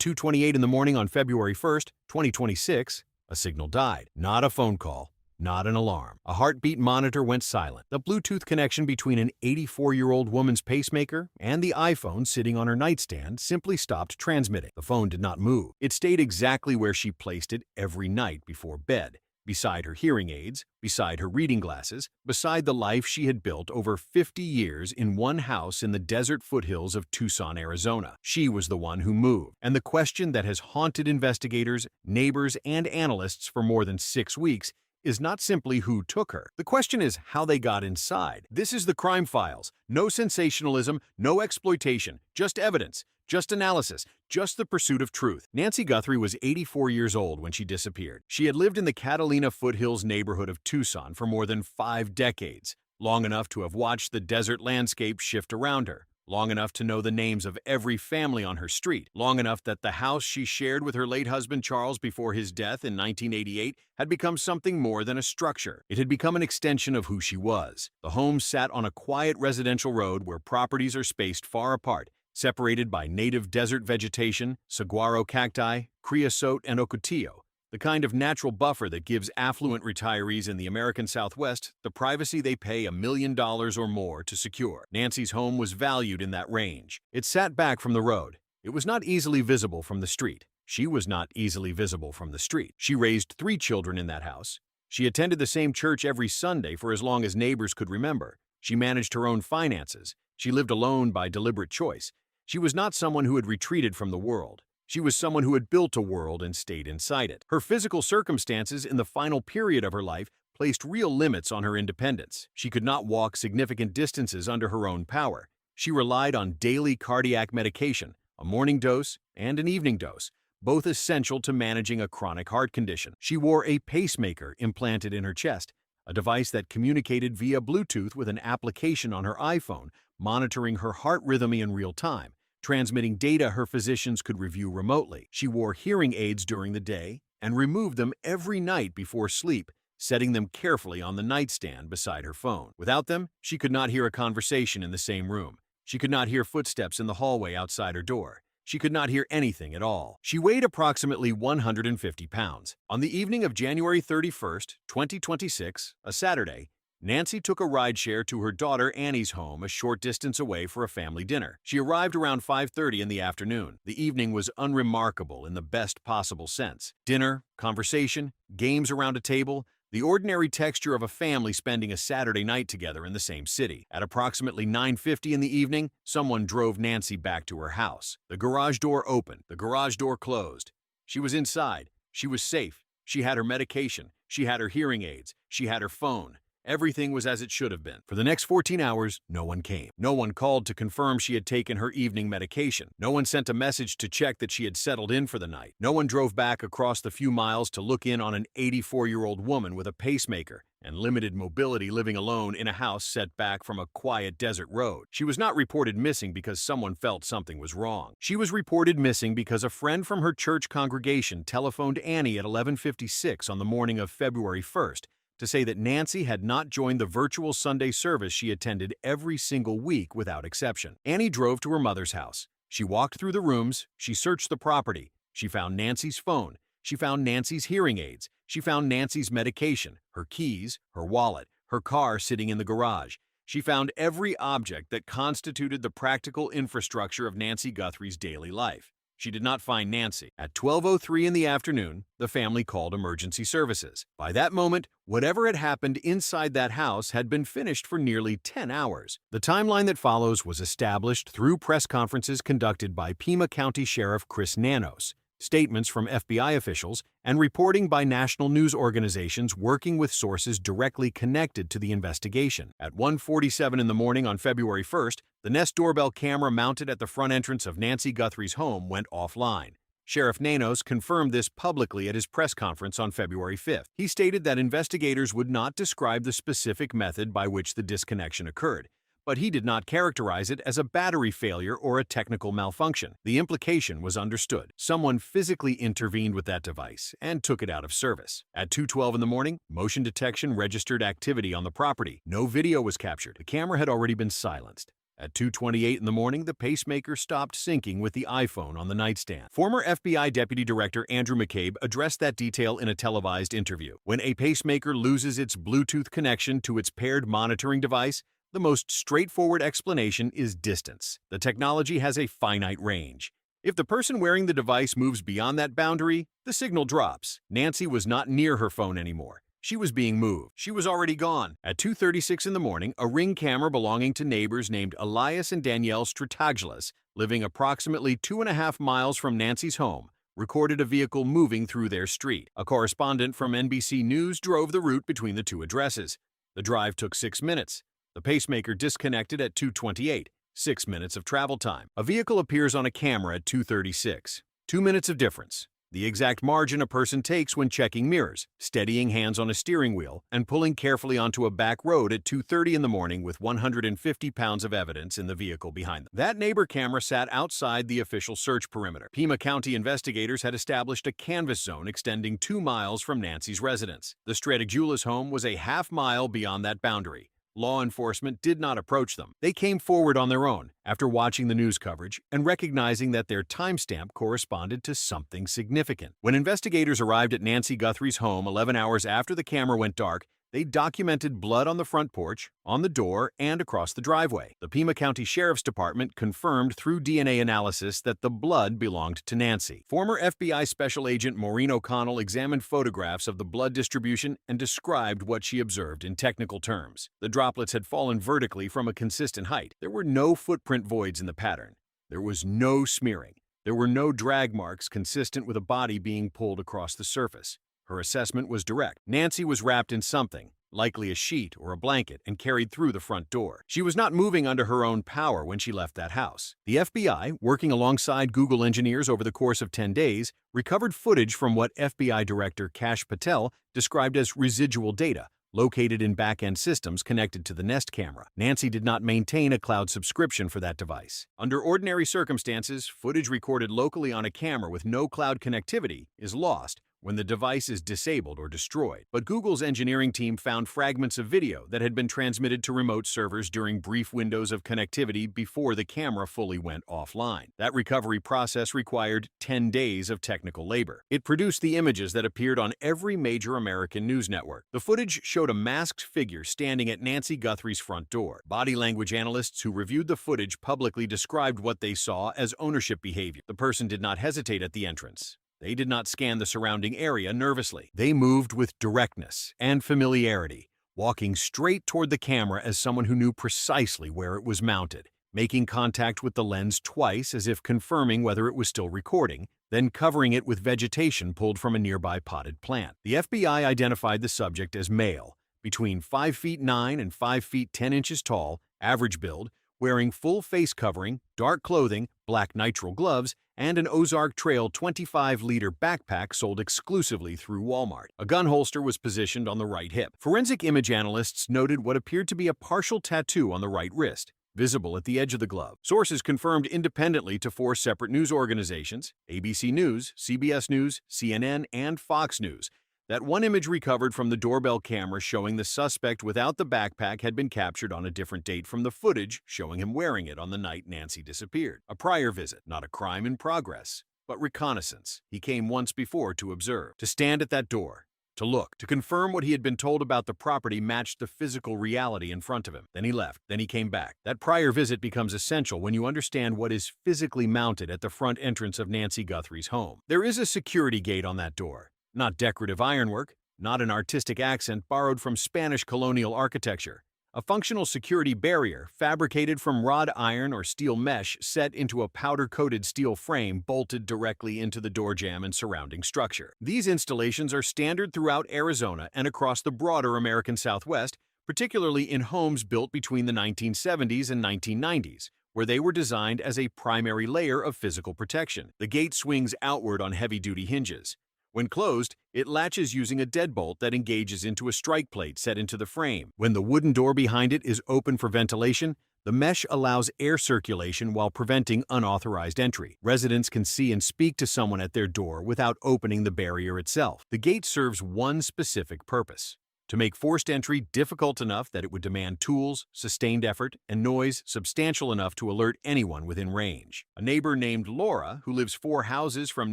2:28 in the morning on February 1st, 2026, a signal died. Not a phone call, not an alarm. A heartbeat monitor went silent. The Bluetooth connection between an 84-year-old woman's pacemaker and the iPhone sitting on her nightstand simply stopped transmitting. The phone did not move. It stayed exactly where she placed it every night before bed, beside her hearing aids, beside her reading glasses, beside the life she had built over 50 years in one house in the desert foothills of Tucson, Arizona. She was the one who moved. And the question that has haunted investigators, neighbors, and analysts for more than 6 weeks is not simply who took her. The question is how they got inside. This is the Crime Files. No sensationalism, no exploitation, just evidence, just analysis, just the pursuit of truth. Nancy Guthrie was 84 years old when she disappeared. She had lived in the Catalina foothills neighborhood of Tucson for more than 5 decades, long enough to have watched the desert landscape shift around her, long enough to know the names of every family on her street, long enough that the house she shared with her late husband Charles before his death in 1988 had become something more than a structure. It had become an extension of who she was. The home sat on a quiet residential road where properties are spaced far apart, separated by native desert vegetation, saguaro cacti, creosote, and ocotillo, the kind of natural buffer that gives affluent retirees in the American Southwest the privacy they pay $1 million or more to secure. Nancy's home was valued in that range. It sat back from the road. It was not easily visible from the street. She was not easily visible from the street. She raised 3 children in that house. She attended the same church every Sunday for as long as neighbors could remember. She managed her own finances. She lived alone by deliberate choice. She was not someone who had retreated from the world. She was someone who had built a world and stayed inside it. Her physical circumstances in the final period of her life placed real limits on her independence. She could not walk significant distances under her own power. She relied on daily cardiac medication, a morning dose and an evening dose, both essential to managing a chronic heart condition. She wore a pacemaker implanted in her chest, a device that communicated via Bluetooth with an application on her iPhone, monitoring her heart rhythm in real time, transmitting data her physicians could review remotely. She wore hearing aids during the day and removed them every night before sleep, setting them carefully on the nightstand beside her phone. Without them, she could not hear a conversation in the same room. She could not hear footsteps in the hallway outside her door. She could not hear anything at all. She weighed approximately 150 pounds. On the evening of January 31st, 2026, a Saturday, Nancy took a rideshare to her daughter Annie's home a short distance away for a family dinner. She arrived around 5:30 in the afternoon. The evening was unremarkable in the best possible sense. Dinner, conversation, games around a table, the ordinary texture of a family spending a Saturday night together in the same city. At approximately 9:50 in the evening, someone drove Nancy back to her house. The garage door opened. The garage door closed. She was inside. She was safe. She had her medication. She had her hearing aids. She had her phone. Everything was as it should have been. For the next 14 hours, no one came. No one called to confirm she had taken her evening medication. No one sent a message to check that she had settled in for the night. No one drove back across the few miles to look in on an 84-year-old woman with a pacemaker and limited mobility living alone in a house set back from a quiet desert road. She was not reported missing because someone felt something was wrong. She was reported missing because a friend from her church congregation telephoned Annie at 11:56 on the morning of February 1st to say that Nancy had not joined the virtual Sunday service she attended every single week without exception. Annie drove to her mother's house. She walked through the rooms. She searched the property. She found Nancy's phone. She found Nancy's hearing aids. She found Nancy's medication, her keys, her wallet, her car sitting in the garage. She found every object that constituted the practical infrastructure of Nancy Guthrie's daily life. She did not find Nancy. At 12:03 in the afternoon, the family called emergency services. By that moment, whatever had happened inside that house had been finished for nearly 10 hours. The timeline that follows was established through press conferences conducted by Pima County Sheriff Chris Nanos, statements from FBI officials, and reporting by national news organizations working with sources directly connected to the investigation. At 1:47 in the morning on February 1st, the Nest doorbell camera mounted at the front entrance of Nancy Guthrie's home went offline. Sheriff Nanos confirmed this publicly at his press conference on February 5th. He stated that investigators would not describe the specific method by which the disconnection occurred, but he did not characterize it as a battery failure or a technical malfunction. The implication was understood. Someone physically intervened with that device and took it out of service. At 2:12 in the morning, motion detection registered activity on the property. No video was captured. The camera had already been silenced. At 2:28 in the morning, the pacemaker stopped syncing with the iPhone on the nightstand. Former FBI Deputy Director Andrew McCabe addressed that detail in a televised interview. When a pacemaker loses its Bluetooth connection to its paired monitoring device, the most straightforward explanation is distance. The technology has a finite range. If the person wearing the device moves beyond that boundary, the signal drops. Nancy was not near her phone anymore. She was being moved. She was already gone. At 2:36 in the morning, a Ring camera belonging to neighbors named Elias and Danielle Strataglis, living approximately 2.5 miles from Nancy's home, recorded a vehicle moving through their street. A correspondent from NBC News drove the route between the two addresses. The drive took 6 minutes. The pacemaker disconnected at 2:28, 6 minutes of travel time. A vehicle appears on a camera at 2:36. 2 minutes of difference. The exact margin a person takes when checking mirrors, steadying hands on a steering wheel, and pulling carefully onto a back road at 2:30 in the morning with 150 pounds of evidence in the vehicle behind them. That neighbor camera sat outside the official search perimeter. Pima County investigators had established a canvas zone extending 2 miles from Nancy's residence. The Strataglis home was a half-mile beyond that boundary. Law enforcement did not approach them. They came forward on their own after watching the news coverage and recognizing that their timestamp corresponded to something significant. When investigators arrived at Nancy Guthrie's home 11 hours after the camera went dark, they documented blood on the front porch, on the door, and across the driveway. The Pima County Sheriff's Department confirmed through DNA analysis that the blood belonged to Nancy. Former FBI Special Agent Maureen O'Connell examined photographs of the blood distribution and described what she observed in technical terms. The droplets had fallen vertically from a consistent height. There were no footprint voids in the pattern. There was no smearing. There were no drag marks consistent with a body being pulled across the surface. Her assessment was direct. Nancy was wrapped in something, likely a sheet or a blanket, and carried through the front door. She was not moving under her own power when she left that house. The FBI, working alongside Google engineers over the course of 10 days, recovered footage from what FBI Director Kash Patel described as residual data, located in back-end systems connected to the Nest camera. Nancy did not maintain a cloud subscription for that device. Under ordinary circumstances, footage recorded locally on a camera with no cloud connectivity is lost when the device is disabled or destroyed. But Google's engineering team found fragments of video that had been transmitted to remote servers during brief windows of connectivity before the camera fully went offline. That recovery process required 10 days of technical labor. It produced the images that appeared on every major American news network. The footage showed a masked figure standing at Nancy Guthrie's front door. Body language analysts who reviewed the footage publicly described what they saw as ownership behavior. The person did not hesitate at the entrance. They did not scan the surrounding area nervously. They moved with directness and familiarity, walking straight toward the camera as someone who knew precisely where it was mounted, making contact with the lens twice as if confirming whether it was still recording, then covering it with vegetation pulled from a nearby potted plant. The FBI identified the subject as male, between 5 feet 9 and 5 feet 10 inches tall, average build, wearing full face covering, dark clothing, black nitrile gloves, and an Ozark Trail 25-liter backpack sold exclusively through Walmart. A gun holster was positioned on the right hip. Forensic image analysts noted what appeared to be a partial tattoo on the right wrist, visible at the edge of the glove. Sources confirmed independently to 4 separate news organizations, ABC News, CBS News, CNN, and Fox News, that one image recovered from the doorbell camera showing the suspect without the backpack had been captured on a different date from the footage showing him wearing it on the night Nancy disappeared. A prior visit, not a crime in progress, but reconnaissance. He came once before to observe, to stand at that door, to look, to confirm what he had been told about the property matched the physical reality in front of him. Then he left. Then he came back. That prior visit becomes essential when you understand what is physically mounted at the front entrance of Nancy Guthrie's home. There is a security gate on that door. Not decorative ironwork, not an artistic accent borrowed from Spanish colonial architecture. A functional security barrier fabricated from wrought iron or steel mesh set into a powder-coated steel frame bolted directly into the door jamb and surrounding structure. These installations are standard throughout Arizona and across the broader American Southwest, particularly in homes built between the 1970s and 1990s, where they were designed as a primary layer of physical protection. The gate swings outward on heavy-duty hinges. When closed, it latches using a deadbolt that engages into a strike plate set into the frame. When the wooden door behind it is open for ventilation, the mesh allows air circulation while preventing unauthorized entry. Residents can see and speak to someone at their door without opening the barrier itself. The gate serves one specific purpose: to make forced entry difficult enough that it would demand tools, sustained effort, and noise substantial enough to alert anyone within range. A neighbor named Laura, who lives 4 houses from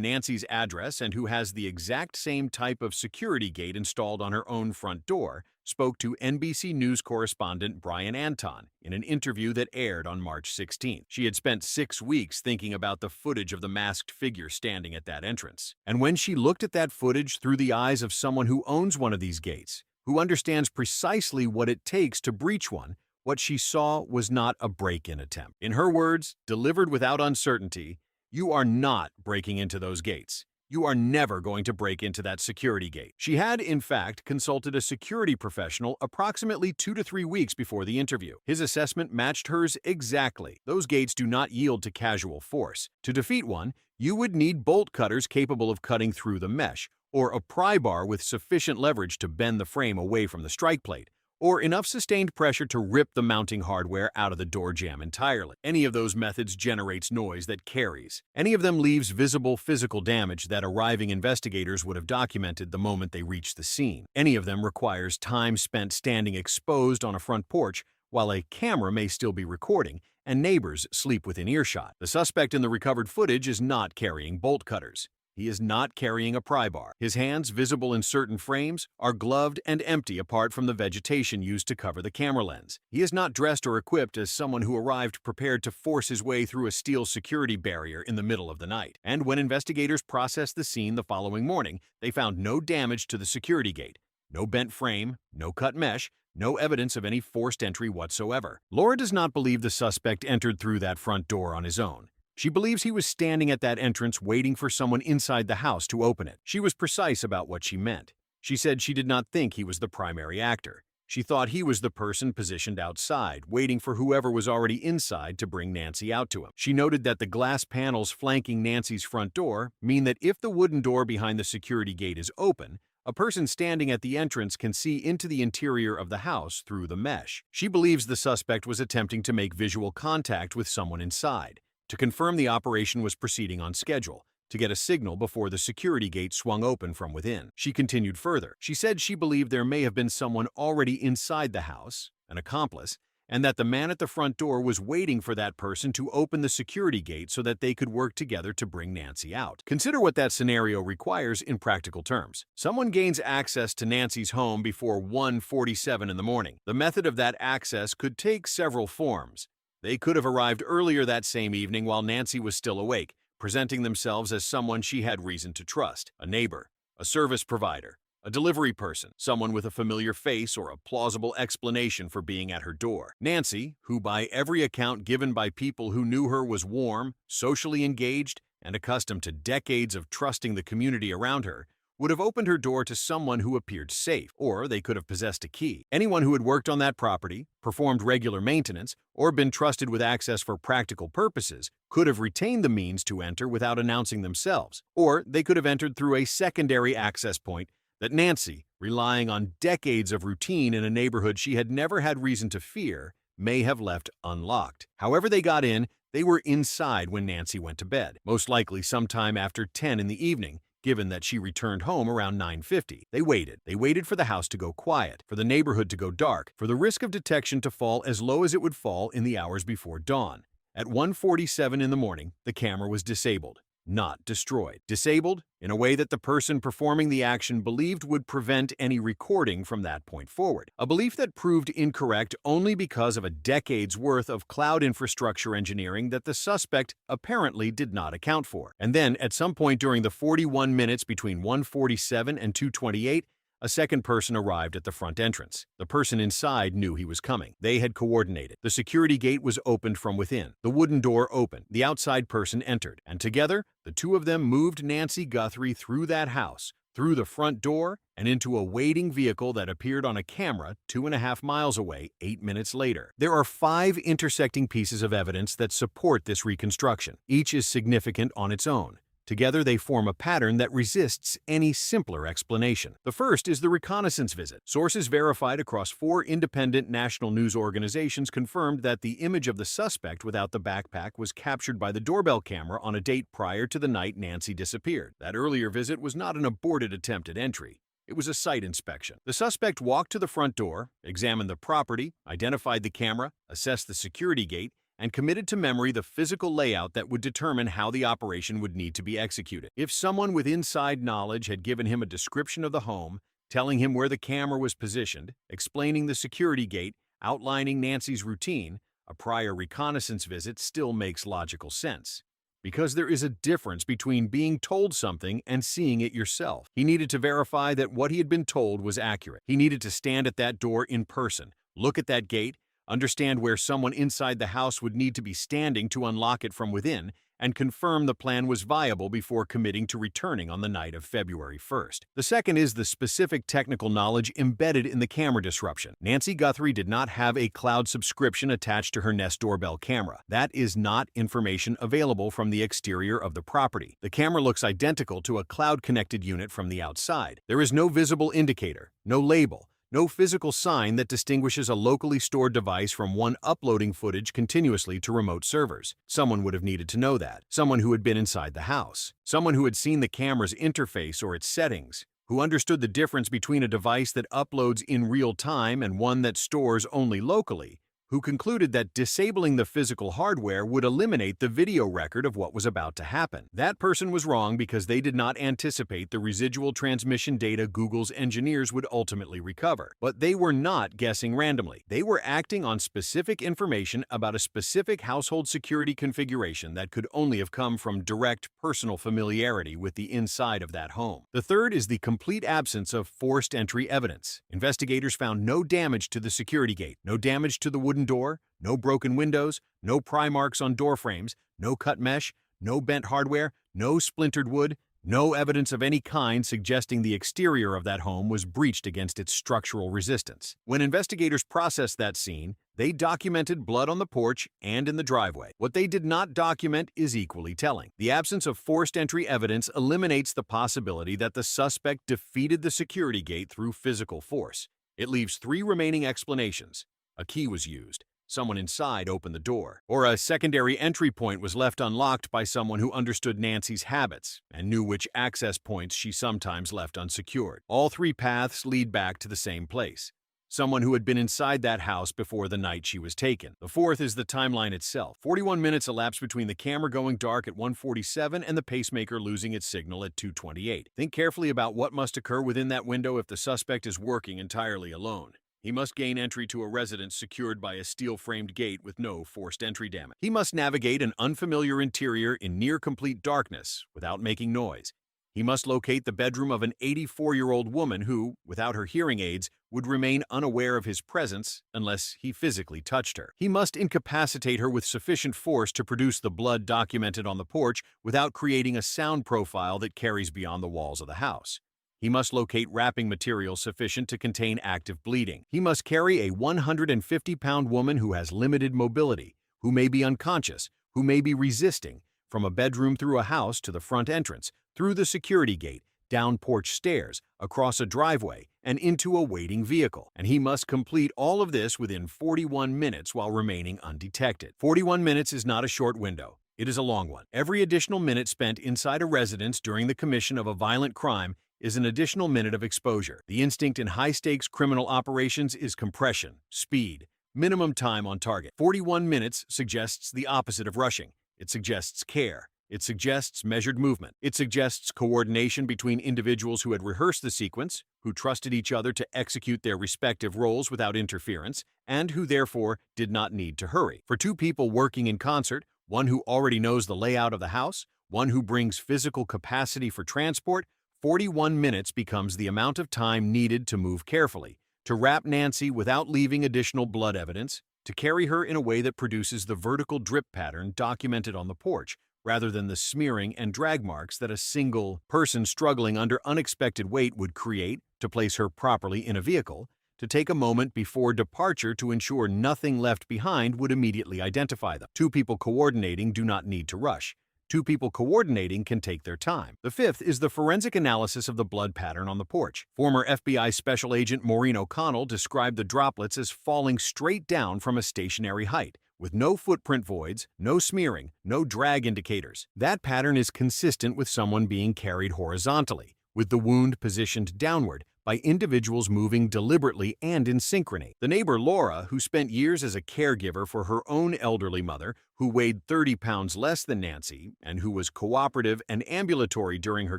Nancy's address and who has the exact same type of security gate installed on her own front door, spoke to NBC News correspondent Brian Anton in an interview that aired on March 16th. She had spent 6 weeks thinking about the footage of the masked figure standing at that entrance. And when she looked at that footage through the eyes of someone who owns one of these gates, who understands precisely what it takes to breach one, what she saw was not a break-in attempt. In her words, delivered without uncertainty, you are not breaking into those gates. You are never going to break into that security gate. She had, in fact, consulted a security professional approximately 2 to 3 weeks before the interview. His assessment matched hers exactly. Those gates do not yield to casual force. To defeat one, you would need bolt cutters capable of cutting through the mesh, or a pry bar with sufficient leverage to bend the frame away from the strike plate, or enough sustained pressure to rip the mounting hardware out of the door jamb entirely. Any of those methods generates noise that carries. Any of them leaves visible physical damage that arriving investigators would have documented the moment they reached the scene. Any of them requires time spent standing exposed on a front porch while a camera may still be recording and neighbors sleep within earshot. The suspect in the recovered footage is not carrying bolt cutters. He is not carrying a pry bar. His hands, visible in certain frames, are gloved and empty apart from the vegetation used to cover the camera lens. He is not dressed or equipped as someone who arrived prepared to force his way through a steel security barrier in the middle of the night. And when investigators processed the scene the following morning, they found no damage to the security gate, no bent frame, no cut mesh, no evidence of any forced entry whatsoever. Laura does not believe the suspect entered through that front door on his own. She believes he was standing at that entrance waiting for someone inside the house to open it. She was precise about what she meant. She said she did not think he was the primary actor. She thought he was the person positioned outside, waiting for whoever was already inside to bring Nancy out to him. She noted that the glass panels flanking Nancy's front door mean that if the wooden door behind the security gate is open, a person standing at the entrance can see into the interior of the house through the mesh. She believes the suspect was attempting to make visual contact with someone inside, to confirm the operation was proceeding on schedule, to get a signal before the security gate swung open from within. She continued further. She said she believed there may have been someone already inside the house, an accomplice, and that the man at the front door was waiting for that person to open the security gate so that they could work together to bring Nancy out. Consider what that scenario requires in practical terms. Someone gains access to Nancy's home before 1:47 in the morning. The method of that access could take several forms. They could have arrived earlier that same evening while Nancy was still awake, presenting themselves as someone she had reason to trust, a neighbor, a service provider, a delivery person, someone with a familiar face or a plausible explanation for being at her door. Nancy, who by every account given by people who knew her was warm, socially engaged, and accustomed to decades of trusting the community around her, would have opened her door to someone who appeared safe, or they could have possessed a key. Anyone who had worked on that property, performed regular maintenance, or been trusted with access for practical purposes could have retained the means to enter without announcing themselves, or they could have entered through a secondary access point that Nancy, relying on decades of routine in a neighborhood she had never had reason to fear, may have left unlocked. However they got in, they were inside when Nancy went to bed, most likely sometime after 10 in the evening, given that she returned home around 9:50. They waited. They waited for the house to go quiet, for the neighborhood to go dark, for the risk of detection to fall as low as it would fall in the hours before dawn. At 1:47 in the morning, the camera was disabled, not destroyed. Disabled in a way that the person performing the action believed would prevent any recording from that point forward. A belief that proved incorrect only because of a decade's worth of cloud infrastructure engineering that the suspect apparently did not account for. And then, at some point during the 41 minutes between 1:47 and 2:28, a second person arrived at the front entrance. The person inside knew he was coming. They had coordinated. The security gate was opened from within. The wooden door opened. The outside person entered. And together, the two of them moved Nancy Guthrie through that house, through the front door, and into a waiting vehicle that appeared on a camera 2.5 miles away 8 minutes later. There are 5 intersecting pieces of evidence that support this reconstruction. Each is significant on its own. Together, they form a pattern that resists any simpler explanation. The first is the reconnaissance visit. Sources verified across 4 independent national news organizations confirmed that the image of the suspect without the backpack was captured by the doorbell camera on a date prior to the night Nancy disappeared. That earlier visit was not an aborted attempt at entry. It was a site inspection. The suspect walked to the front door, examined the property, identified the camera, assessed the security gate, and committed to memory the physical layout that would determine how the operation would need to be executed. If someone with inside knowledge had given him a description of the home, telling him where the camera was positioned, explaining the security gate, outlining Nancy's routine, a prior reconnaissance visit still makes logical sense. Because there is a difference between being told something and seeing it yourself. He needed to verify that what he had been told was accurate. He needed to stand at that door in person, look at that gate, understand where someone inside the house would need to be standing to unlock it from within, and confirm the plan was viable before committing to returning on the night of February 1st. The second is the specific technical knowledge embedded in the camera disruption. Nancy Guthrie did not have a cloud subscription attached to her Nest doorbell camera. That is not information available from the exterior of the property. The camera looks identical to a cloud-connected unit from the outside. There is no visible indicator, no label, no physical sign that distinguishes a locally stored device from one uploading footage continuously to remote servers. Someone would have needed to know that. Someone who had been inside the house. Someone who had seen the camera's interface or its settings. Who understood the difference between a device that uploads in real time and one that stores only locally. Who concluded that disabling the physical hardware would eliminate the video record of what was about to happen. That person was wrong because they did not anticipate the residual transmission data Google's engineers would ultimately recover. But they were not guessing randomly. They were acting on specific information about a specific household security configuration that could only have come from direct personal familiarity with the inside of that home. The third is the complete absence of forced entry evidence. Investigators found no damage to the security gate, no damage to the wooden door, no broken windows, no pry marks on door frames, no cut mesh, no bent hardware, no splintered wood, no evidence of any kind suggesting the exterior of that home was breached against its structural resistance. When investigators processed that scene, they documented blood on the porch and in the driveway. What they did not document is equally telling. The absence of forced entry evidence eliminates the possibility that the suspect defeated the security gate through physical force. It leaves three remaining explanations. A key was used. Someone inside opened the door. Or a secondary entry point was left unlocked by someone who understood Nancy's habits and knew which access points she sometimes left unsecured. All three paths lead back to the same place. Someone who had been inside that house before the night she was taken. The fourth is the timeline itself. 41 minutes elapsed between the camera going dark at 1:47 and the pacemaker losing its signal at 2:28. Think carefully about what must occur within that window if the suspect is working entirely alone. He must gain entry to a residence secured by a steel-framed gate with no forced entry damage. He must navigate an unfamiliar interior in near-complete darkness without making noise. He must locate the bedroom of an 84-year-old woman who, without her hearing aids, would remain unaware of his presence unless he physically touched her. He must incapacitate her with sufficient force to produce the blood documented on the porch without creating a sound profile that carries beyond the walls of the house. He must locate wrapping material sufficient to contain active bleeding. He must carry a 150-pound woman who has limited mobility, who may be unconscious, who may be resisting, from a bedroom through a house to the front entrance, through the security gate, down porch stairs, across a driveway, and into a waiting vehicle. And he must complete all of this within 41 minutes while remaining undetected. 41 minutes is not a short window. It is a long one. Every additional minute spent inside a residence during the commission of a violent crime is an additional minute of exposure. The instinct in high-stakes criminal operations is compression, speed, minimum time on target. 41 minutes suggests the opposite of rushing. It suggests care. It suggests measured movement. It suggests coordination between individuals who had rehearsed the sequence, who trusted each other to execute their respective roles without interference, and who therefore did not need to hurry. For two people working in concert, one who already knows the layout of the house, one who brings physical capacity for transport, 41 minutes becomes the amount of time needed to move carefully, to wrap Nancy without leaving additional blood evidence, to carry her in a way that produces the vertical drip pattern documented on the porch, rather than the smearing and drag marks that a single person struggling under unexpected weight would create, to place her properly in a vehicle, to take a moment before departure to ensure nothing left behind would immediately identify them. Two people coordinating do not need to rush. Two people coordinating can take their time. The fifth is the forensic analysis of the blood pattern on the porch. Former FBI Special Agent Maureen O'Connell described the droplets as falling straight down from a stationary height, with no footprint voids, no smearing, no drag indicators. That pattern is consistent with someone being carried horizontally, with the wound positioned downward, by individuals moving deliberately and in synchrony. The neighbor Laura, who spent years as a caregiver for her own elderly mother, who weighed 30 pounds less than Nancy and who was cooperative and ambulatory during her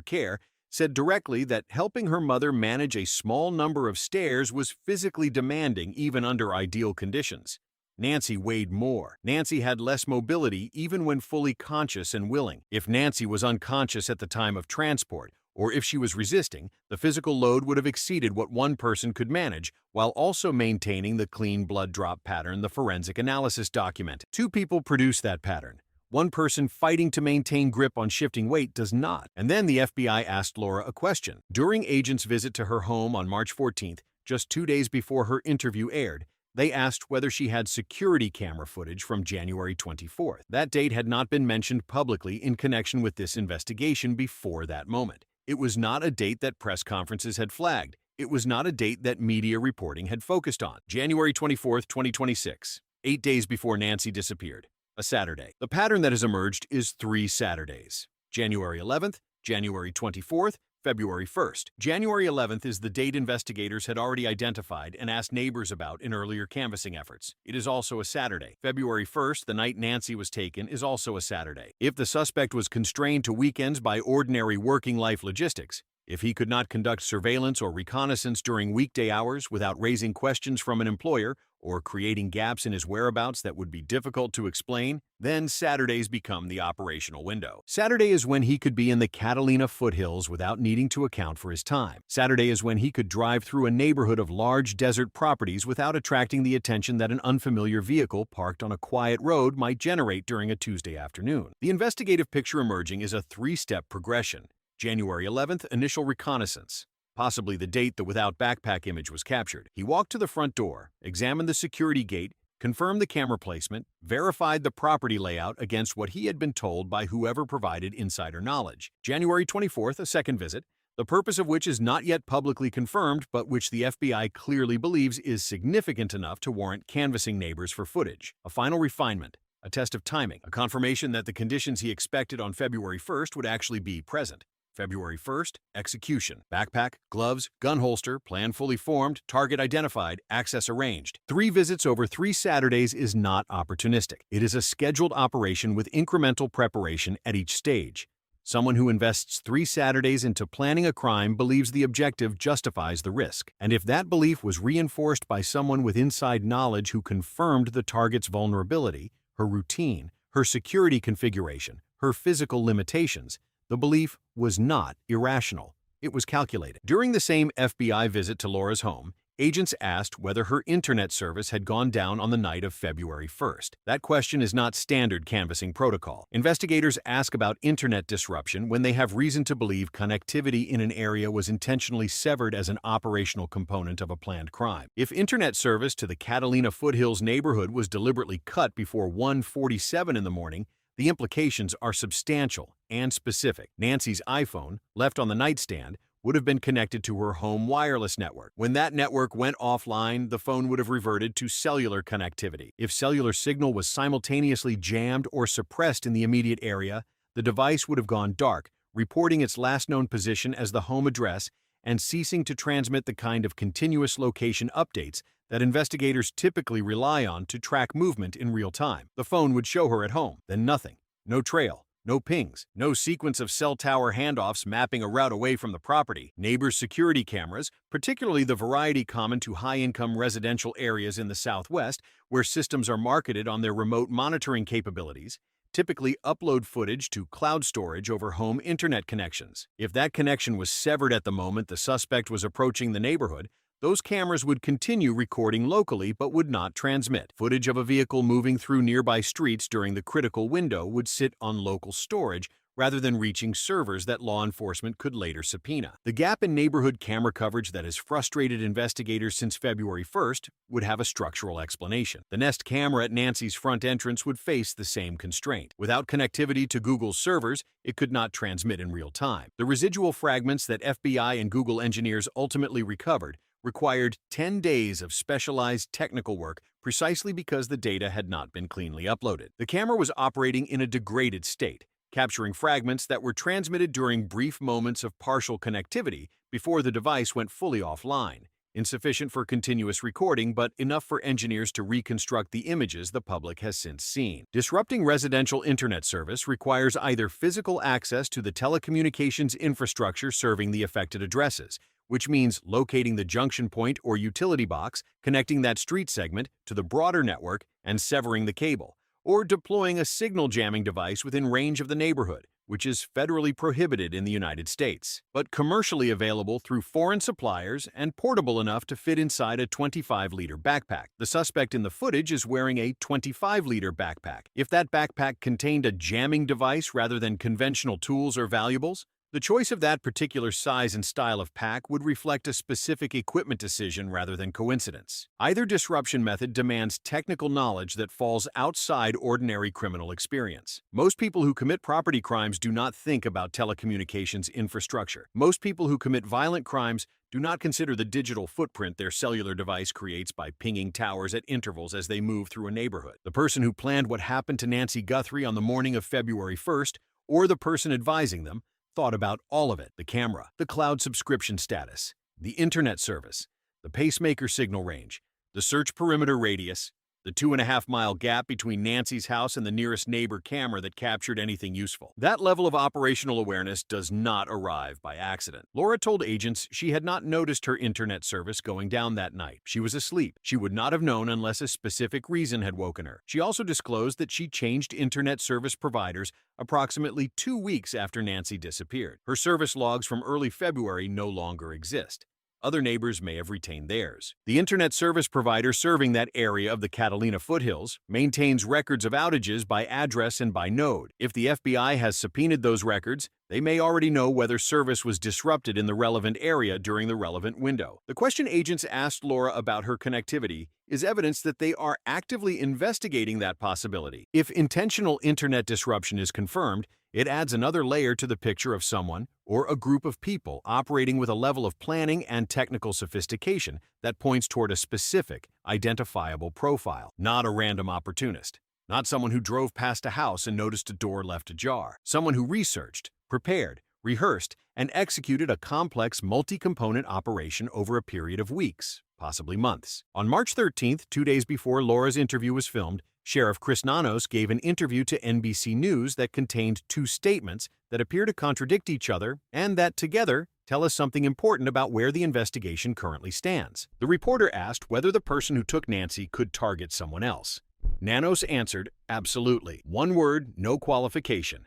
care, said directly that helping her mother manage a small number of stairs was physically demanding even under ideal conditions. Nancy weighed more. Nancy had less mobility even when fully conscious and willing. If Nancy was unconscious at the time of transport, or if she was resisting, the physical load would have exceeded what one person could manage, while also maintaining the clean blood drop pattern the forensic analysis documented. Two people produce that pattern. One person fighting to maintain grip on shifting weight does not. And then the FBI asked Laura a question. During agents' visit to her home on March 14th, just 2 days before her interview aired, they asked whether she had security camera footage from January 24th. That date had not been mentioned publicly in connection with this investigation before that moment. It was not a date that press conferences had flagged. It was not a date that media reporting had focused on. January 24th, 2026, 8 days before Nancy disappeared. A Saturday. The pattern that has emerged is 3 Saturdays. January 11th, January 24th, February 1st. January 11th is the date investigators had already identified and asked neighbors about in earlier canvassing efforts. It is also a Saturday. February 1st, the night Nancy was taken, is also a Saturday. If the suspect was constrained to weekends by ordinary working life logistics, if he could not conduct surveillance or reconnaissance during weekday hours without raising questions from an employer or creating gaps in his whereabouts that would be difficult to explain, then Saturdays become the operational window. Saturday is when he could be in the Catalina foothills without needing to account for his time. Saturday is when he could drive through a neighborhood of large desert properties without attracting the attention that an unfamiliar vehicle parked on a quiet road might generate during a Tuesday afternoon. The investigative picture emerging is a 3-step progression. January 11th, initial reconnaissance. Possibly the date the without backpack image was captured. He walked to the front door, examined the security gate, confirmed the camera placement, verified the property layout against what he had been told by whoever provided insider knowledge. January 24th, a second visit, the purpose of which is not yet publicly confirmed, but which the FBI clearly believes is significant enough to warrant canvassing neighbors for footage. A final refinement. A test of timing. A confirmation that the conditions he expected on February 1st would actually be present. February 1st, execution. Backpack, gloves, gun holster, plan fully formed, target identified, access arranged. 3 visits over 3 Saturdays is not opportunistic. It is a scheduled operation with incremental preparation at each stage. Someone who invests 3 Saturdays into planning a crime believes the objective justifies the risk. And if that belief was reinforced by someone with inside knowledge who confirmed the target's vulnerability, her routine, her security configuration, her physical limitations, the belief was not irrational. It was calculated. During the same FBI visit to Laura's home, agents asked whether her internet service had gone down on the night of February 1st. That question is not standard canvassing protocol. Investigators ask about internet disruption when they have reason to believe connectivity in an area was intentionally severed as an operational component of a planned crime. If internet service to the Catalina Foothills neighborhood was deliberately cut before 1:47 in the morning, the implications are substantial and specific. Nancy's iPhone, left on the nightstand, would have been connected to her home wireless network. When that network went offline, the phone would have reverted to cellular connectivity. If cellular signal was simultaneously jammed or suppressed in the immediate area, the device would have gone dark, reporting its last known position as the home address and ceasing to transmit the kind of continuous location updates that investigators typically rely on to track movement in real time. The phone would show her at home, then nothing. No trail, no pings, no sequence of cell tower handoffs mapping a route away from the property. Neighbors' security cameras, particularly the variety common to high-income residential areas in the Southwest, where systems are marketed on their remote monitoring capabilities, typically upload footage to cloud storage over home internet connections. If that connection was severed at the moment the suspect was approaching the neighborhood, those cameras would continue recording locally but would not transmit. Footage of a vehicle moving through nearby streets during the critical window would sit on local storage rather than reaching servers that law enforcement could later subpoena. The gap in neighborhood camera coverage that has frustrated investigators since February 1st would have a structural explanation. The Nest camera at Nancy's front entrance would face the same constraint. Without connectivity to Google's servers, it could not transmit in real time. The residual fragments that FBI and Google engineers ultimately recovered required 10 days of specialized technical work precisely because the data had not been cleanly uploaded. The camera was operating in a degraded state, capturing fragments that were transmitted during brief moments of partial connectivity before the device went fully offline, insufficient for continuous recording but enough for engineers to reconstruct the images the public has since seen. Disrupting residential internet service requires either physical access to the telecommunications infrastructure serving the affected addresses, which means locating the junction point or utility box connecting that street segment to the broader network and severing the cable, or deploying a signal jamming device within range of the neighborhood, which is federally prohibited in the United States, but commercially available through foreign suppliers and portable enough to fit inside a 25-liter backpack. The suspect in the footage is wearing a 25-liter backpack. If that backpack contained a jamming device rather than conventional tools or valuables, the choice of that particular size and style of pack would reflect a specific equipment decision rather than coincidence. Either disruption method demands technical knowledge that falls outside ordinary criminal experience. Most people who commit property crimes do not think about telecommunications infrastructure. Most people who commit violent crimes do not consider the digital footprint their cellular device creates by pinging towers at intervals as they move through a neighborhood. The person who planned what happened to Nancy Guthrie on the morning of February 1st, or the person advising them, thought about all of it: the camera, the cloud subscription status, the internet service, the pacemaker signal range, the search perimeter radius, the 2.5-mile gap between Nancy's house and the nearest neighbor camera that captured anything useful. That level of operational awareness does not arrive by accident. Laura told agents she had not noticed her internet service going down that night. She was asleep. She would not have known unless a specific reason had woken her. She also disclosed that she changed internet service providers approximately 2 weeks after Nancy disappeared. Her service logs from early February no longer exist. Other neighbors may have retained theirs. The internet service provider serving that area of the Catalina foothills maintains records of outages by address and by node. If the FBI has subpoenaed those records, they may already know whether service was disrupted in the relevant area during the relevant window. The question agents asked Laura about her connectivity is evidence that they are actively investigating that possibility. If intentional internet disruption is confirmed, it adds another layer to the picture of someone or a group of people operating with a level of planning and technical sophistication that points toward a specific, identifiable profile, not a random opportunist. Not someone who drove past a house and noticed a door left ajar. Someone who researched, prepared, rehearsed, and executed a complex multi-component operation over a period of weeks, possibly months. On March 13th, 2 days before Laura's interview was filmed, Sheriff Chris Nanos gave an interview to NBC News that contained 2 statements that appear to contradict each other and that together tell us something important about where the investigation currently stands. The reporter asked whether the person who took Nancy could target someone else. Nanos answered, absolutely. One word, no qualification.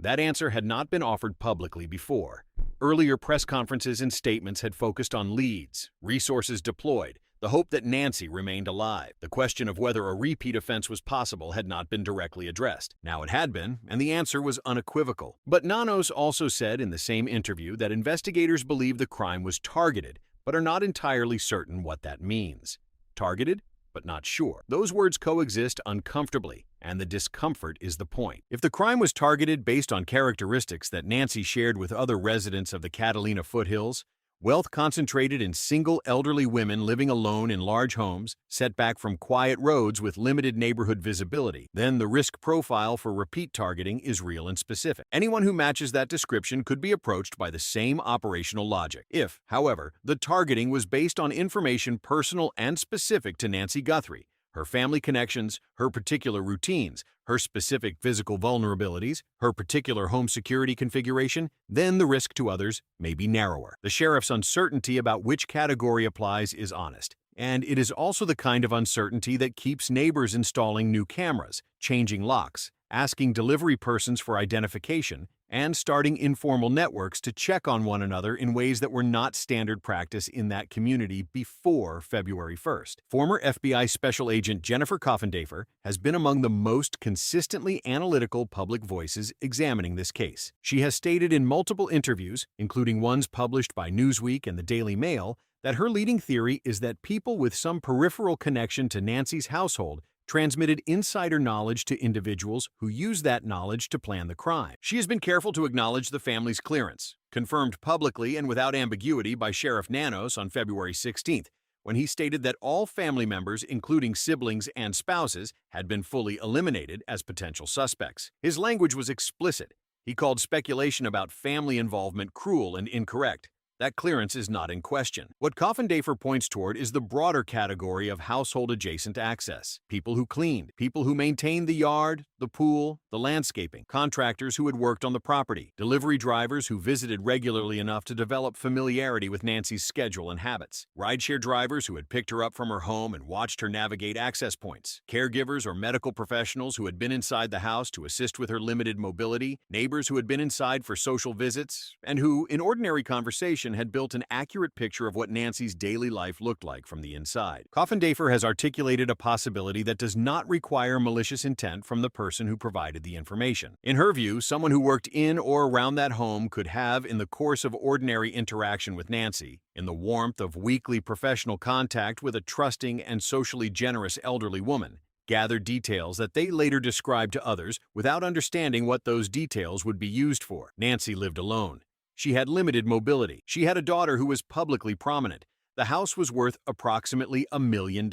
That answer had not been offered publicly before. Earlier press conferences and statements had focused on leads, resources deployed, the hope that Nancy remained alive. The question of whether a repeat offense was possible had not been directly addressed. Now it had been, and the answer was unequivocal. But Nanos also said in the same interview that investigators believe the crime was targeted, but are not entirely certain what that means. Targeted, but not sure. Those words coexist uncomfortably, and the discomfort is the point. If the crime was targeted based on characteristics that Nancy shared with other residents of the Catalina foothills, wealth concentrated in single elderly women living alone in large homes, set back from quiet roads with limited neighborhood visibility, then the risk profile for repeat targeting is real and specific. Anyone who matches that description could be approached by the same operational logic. If, however, the targeting was based on information personal and specific to Nancy Guthrie, her family connections, her particular routines, her specific physical vulnerabilities, her particular home security configuration, then the risk to others may be narrower. The sheriff's uncertainty about which category applies is honest, and it is also the kind of uncertainty that keeps neighbors installing new cameras, changing locks, asking delivery persons for identification, and starting informal networks to check on one another in ways that were not standard practice in that community before February 1st. Former FBI Special Agent Jennifer Coffendafer has been among the most consistently analytical public voices examining this case. She has stated in multiple interviews, including ones published by Newsweek and the Daily Mail, that her leading theory is that people with some peripheral connection to Nancy's household transmitted insider knowledge to individuals who used that knowledge to plan the crime. She has been careful to acknowledge the family's clearance, confirmed publicly and without ambiguity by Sheriff Nanos on February 16th, when he stated that all family members, including siblings and spouses, had been fully eliminated as potential suspects. His language was explicit. He called speculation about family involvement cruel and incorrect. That clearance is not in question. What Coffindaffer points toward is the broader category of household-adjacent access. People who cleaned, people who maintained the yard, the pool, the landscaping, contractors who had worked on the property, delivery drivers who visited regularly enough to develop familiarity with Nancy's schedule and habits, rideshare drivers who had picked her up from her home and watched her navigate access points, caregivers or medical professionals who had been inside the house to assist with her limited mobility, neighbors who had been inside for social visits, and who, in ordinary conversation, had built an accurate picture of what Nancy's daily life looked like from the inside. Coffindaffer has articulated a possibility that does not require malicious intent from the person who provided the information. In her view, someone who worked in or around that home could have, in the course of ordinary interaction with Nancy, in the warmth of weekly professional contact with a trusting and socially generous elderly woman, gathered details that they later described to others without understanding what those details would be used for. Nancy lived alone. She had limited mobility. She had a daughter who was publicly prominent. The house was worth approximately $1 million.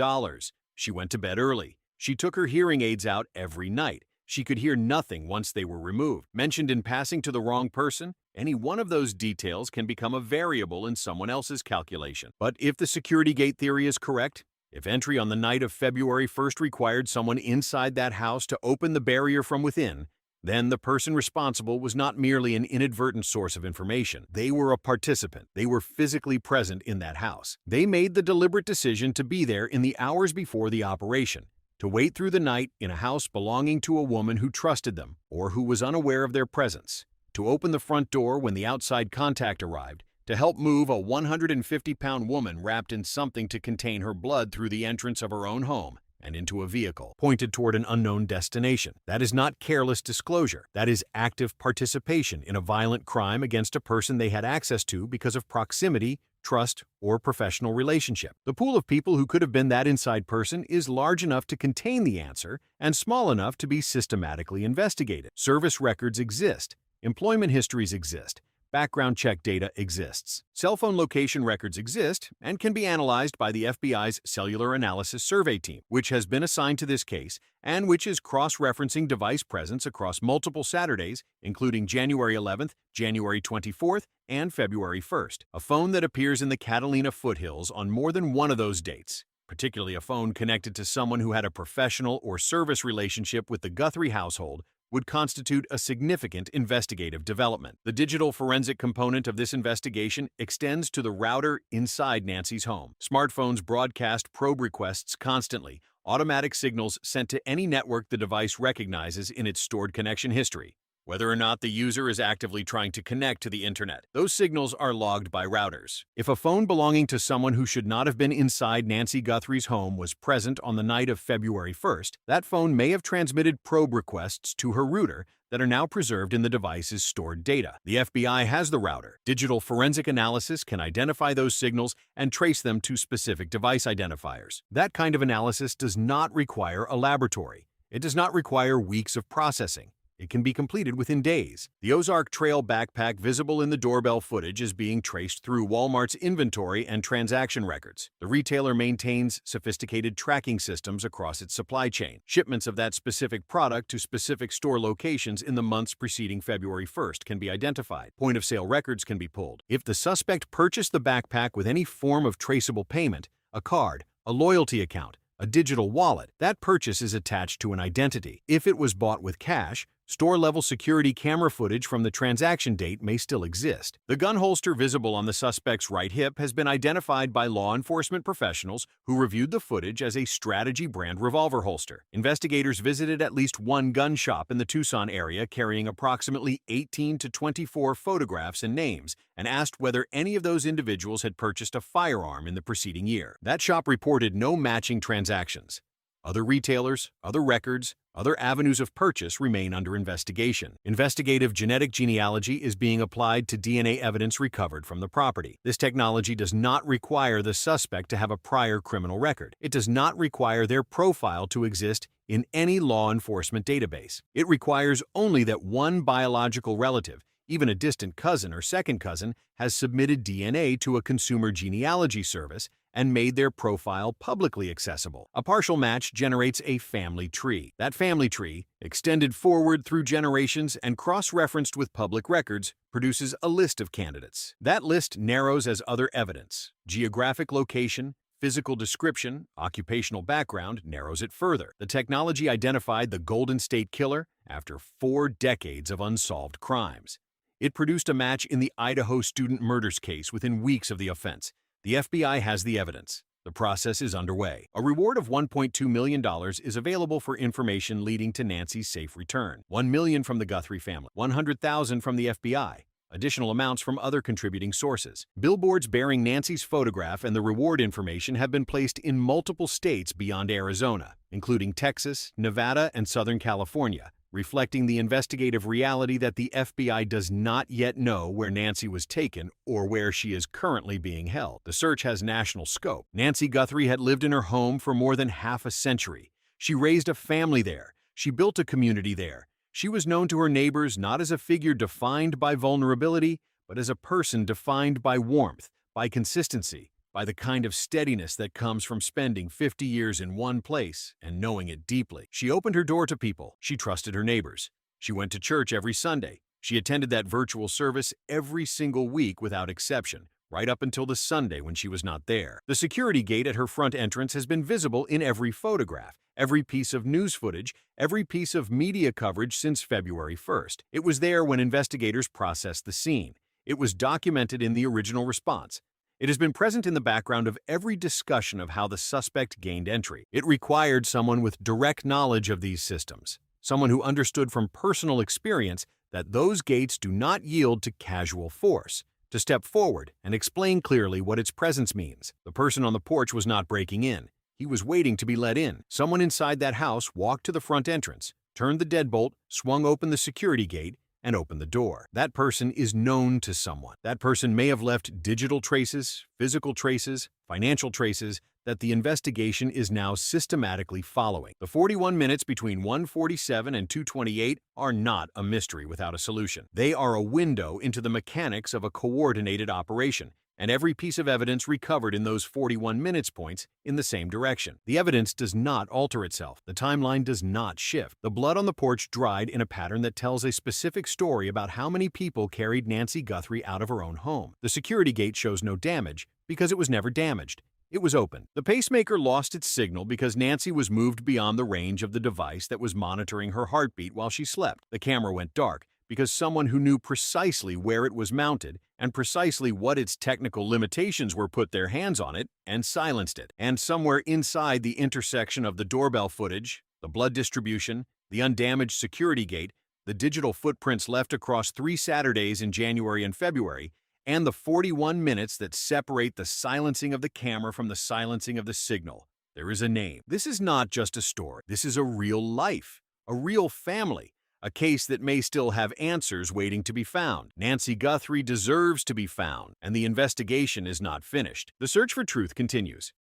She went to bed early. She took her hearing aids out every night. She could hear nothing once they were removed. Mentioned in passing to the wrong person, any one of those details can become a variable in someone else's calculation. But if the security gate theory is correct, if entry on the night of February 1st required someone inside that house to open the barrier from within, then the person responsible was not merely an inadvertent source of information. They were a participant. They were physically present in that house. They made the deliberate decision to be there in the hours before the operation, to wait through the night in a house belonging to a woman who trusted them or who was unaware of their presence, to open the front door when the outside contact arrived, to help move a 150-pound woman wrapped in something to contain her blood through the entrance of her own home and into a vehicle pointed toward an unknown destination. That is not careless disclosure. That is active participation in a violent crime against a person they had access to because of proximity, trust, or professional relationship. The pool of people who could have been that inside person is large enough to contain the answer and small enough to be systematically investigated. Service records exist. Employment histories exist. Background check data exists. Cell phone location records exist and can be analyzed by the FBI's Cellular Analysis Survey Team, which has been assigned to this case and which is cross-referencing device presence across multiple Saturdays, including January 11th, January 24th, and February 1st. A phone that appears in the Catalina foothills on more than one of those dates, particularly a phone connected to someone who had a professional or service relationship with the Guthrie household, would constitute a significant investigative development. The digital forensic component of this investigation extends to the router inside Nancy's home. Smartphones broadcast probe requests constantly, automatic signals sent to any network the device recognizes in its stored connection history, whether or not the user is actively trying to connect to the internet. Those signals are logged by routers. If a phone belonging to someone who should not have been inside Nancy Guthrie's home was present on the night of February 1st, that phone may have transmitted probe requests to her router that are now preserved in the device's stored data. The FBI has the router. Digital forensic analysis can identify those signals and trace them to specific device identifiers. That kind of analysis does not require a laboratory. It does not require weeks of processing. It can be completed within days. The Ozark Trail backpack visible in the doorbell footage is being traced through Walmart's inventory and transaction records. The retailer maintains sophisticated tracking systems across its supply chain. Shipments of that specific product to specific store locations in the months preceding February 1st can be identified. Point-of-sale records can be pulled. If the suspect purchased the backpack with any form of traceable payment, a card, a loyalty account, a digital wallet, that purchase is attached to an identity. If it was bought with cash, store-level security camera footage from the transaction date may still exist. The gun holster visible on the suspect's right hip has been identified by law enforcement professionals who reviewed the footage as a Strategy brand revolver holster. Investigators visited at least one gun shop in the Tucson area carrying approximately 18 to 24 photographs and names and asked whether any of those individuals had purchased a firearm in the preceding year. That shop reported no matching transactions. Other retailers, other records, other avenues of purchase remain under investigation. Investigative genetic genealogy is being applied to DNA evidence recovered from the property. This technology does not require the suspect to have a prior criminal record. It does not require their profile to exist in any law enforcement database. It requires only that one biological relative, Even a distant cousin or second cousin has submitted DNA to a consumer genealogy service and made their profile publicly accessible. A partial match generates a family tree. That family tree, extended forward through generations and cross-referenced with public records, produces a list of candidates. That list narrows as other evidence. Geographic location, physical description, occupational background narrows it further. The technology identified the Golden State Killer after 4 decades of unsolved crimes. It produced a match in the Idaho student murders case within weeks of the offense. The FBI has the evidence. The process is underway. A reward of $1.2 million is available for information leading to Nancy's safe return. $1 million from the Guthrie family, $100,000 from the FBI. Additional amounts from other contributing sources. Billboards bearing Nancy's photograph and the reward information have been placed in multiple states beyond Arizona, including Texas, Nevada, and Southern California, reflecting the investigative reality that the FBI does not yet know where Nancy was taken or where she is currently being held. The search has national scope. Nancy Guthrie had lived in her home for more than half a century. She raised a family there. She built a community there. She was known to her neighbors not as a figure defined by vulnerability, but as a person defined by warmth, by consistency, by the kind of steadiness that comes from spending 50 years in one place and knowing it deeply. She opened her door to people. She trusted her neighbors. She went to church every Sunday. She attended that virtual service every single week without exception, right up until the Sunday when she was not there. The security gate at her front entrance has been visible in every photograph, every piece of news footage, every piece of media coverage since February 1st. It was there when investigators processed the scene. It was documented in the original response. It has been present in the background of every discussion of how the suspect gained entry. It required someone with direct knowledge of these systems, someone who understood from personal experience that those gates do not yield to casual force, to step forward and explain clearly what its presence means. The person on the porch was not breaking in. He was waiting to be let in. Someone inside that house walked to the front entrance, turned the deadbolt, swung open the security gate, and open the door. That person is known to someone. That person may have left digital traces, physical traces, financial traces that the investigation is now systematically following. The 41 minutes between 1:47 and 2:28 are not a mystery without a solution. They are a window into the mechanics of a coordinated operation, and every piece of evidence recovered in those 41 minutes points in the same direction. The evidence does not alter itself. The timeline does not shift. The blood on the porch dried in a pattern that tells a specific story about how many people carried Nancy Guthrie out of her own home. The security gate shows no damage because it was never damaged. It was open. The pacemaker lost its signal because Nancy was moved beyond the range of the device that was monitoring her heartbeat while she slept. The camera went dark because someone who knew precisely where it was mounted and precisely what its technical limitations were put their hands on it and silenced it. And somewhere inside the intersection of the doorbell footage, the blood distribution, the undamaged security gate, the digital footprints left across 3 Saturdays in January and February, and the 41 minutes that separate the silencing of the camera from the silencing of the signal, there is a name. This is not just a story. This is a real life, a real family, a case that may still have answers waiting to be found. Nancy Guthrie deserves to be found, and the investigation is not finished. The search for truth continues.